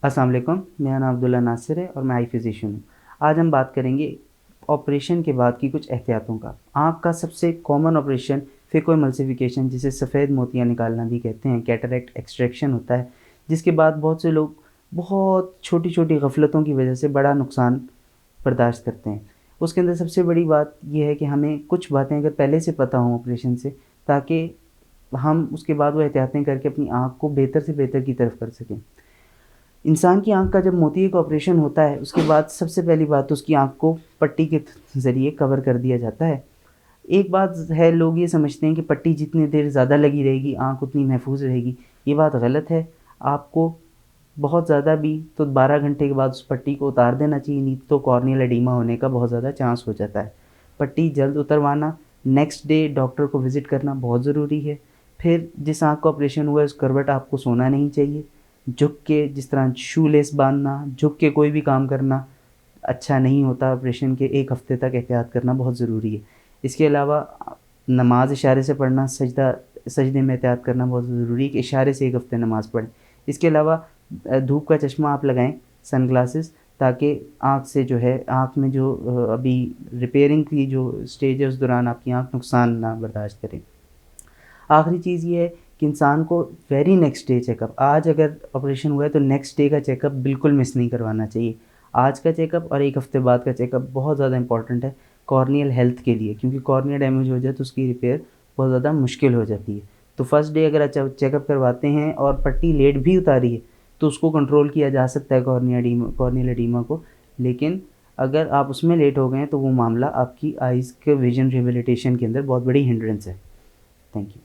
अस्सलाम वालेकुम, मेरा नाम अब्दुल्ला नासिर है और मैं आई फिज़िशियन हूँ। आज हम बात करेंगे ऑपरेशन के बाद की कुछ एहतियातों का। आँख का सबसे कॉमन ऑपरेशन फ़ेकोएमल्सिफ़िकेशन, जिसे सफ़ेद मोतियाँ निकालना भी कहते हैं, कैटरैक्ट एक्सट्रैक्शन होता है, जिसके बाद बहुत से लोग बहुत छोटी-छोटी गफ़लतों की वजह से बड़ा नुकसान बर्दाश्त करते हैं। उसके अंदर सबसे बड़ी बात ये है कि हमें कुछ बातें अगर पहले से पता हों ऑपरेशन से, ताकि हम उसके बाद वो एहतियातें करके अपनी आँख को बेहतर से बेहतर की तरफ कर सकें। इंसान की आँख का जब मोतिये का ऑपरेशन होता है, उसके बाद सबसे पहली बात तो उसकी आँख को पट्टी के ज़रिए कवर कर दिया जाता है। एक बात है, लोग ये समझते हैं कि पट्टी जितनी देर ज़्यादा लगी रहेगी, आँख उतनी महफूज़ रहेगी। ये बात गलत है। आपको बहुत ज़्यादा भी तो 12 घंटे के बाद उस पट्टी को उतार देना चाहिए, नहीं तो कॉर्नियल एडीमा होने का बहुत ज़्यादा चांस हो जाता है। पट्टी जल्द उतरवाना, नेक्स्ट डे डॉक्टर को विज़िट करना बहुत ज़रूरी है। फिर जिस आँख का ऑपरेशन हुआ है उस करवट आपको सोना नहीं चाहिए। झुक के जिस तरह शू लेस बाँधना, झुक के कोई भी काम करना अच्छा नहीं होता। ऑपरेशन के 1 हफ़्ते तक एहतियात करना बहुत ज़रूरी है। इसके अलावा नमाज़ इशारे से पढ़ना, सजदे में एहतियात करना बहुत ज़रूरी है कि इशारे से 1 हफ़्ते नमाज़ पढ़ें। इसके अलावा धूप का चश्मा आप लगाएँ, सनग्लासेस, ताकि आँख से जो है, आँख में जो अभी रिपेयरिंग की जो स्टेज है, उस दौरान आपकी आँख नुकसान ना बर्दाश्त करे। आखिरी चीज़ ये है कि इंसान को वेरी नेक्स्ट डे चेकअप, आज अगर ऑपरेशन हुआ है तो नेक्स्ट डे का चेकअप बिल्कुल मिस नहीं करवाना चाहिए। आज का चेकअप और 1 हफ़्ते बाद का चेकअप बहुत ज़्यादा इम्पॉर्टेंट है कॉर्नियल हेल्थ के लिए, क्योंकि कॉर्निया डैमेज हो जाए तो उसकी रिपेयर बहुत ज़्यादा मुश्किल हो जाती है। तो फर्स्ट डे अगर अच्छा चेकअप करवाते हैं और पट्टी लेट भी उतारी है, तो उसको कंट्रोल किया जा सकता है कॉर्नियल एडीमा को। लेकिन अगर आप उसमें लेट हो गए हैं तो वो मामला आपकी आइज़ के विज़न रिहैबिलिटेशन के अंदर बहुत बड़ी हिंड्रेंस है। Thank you.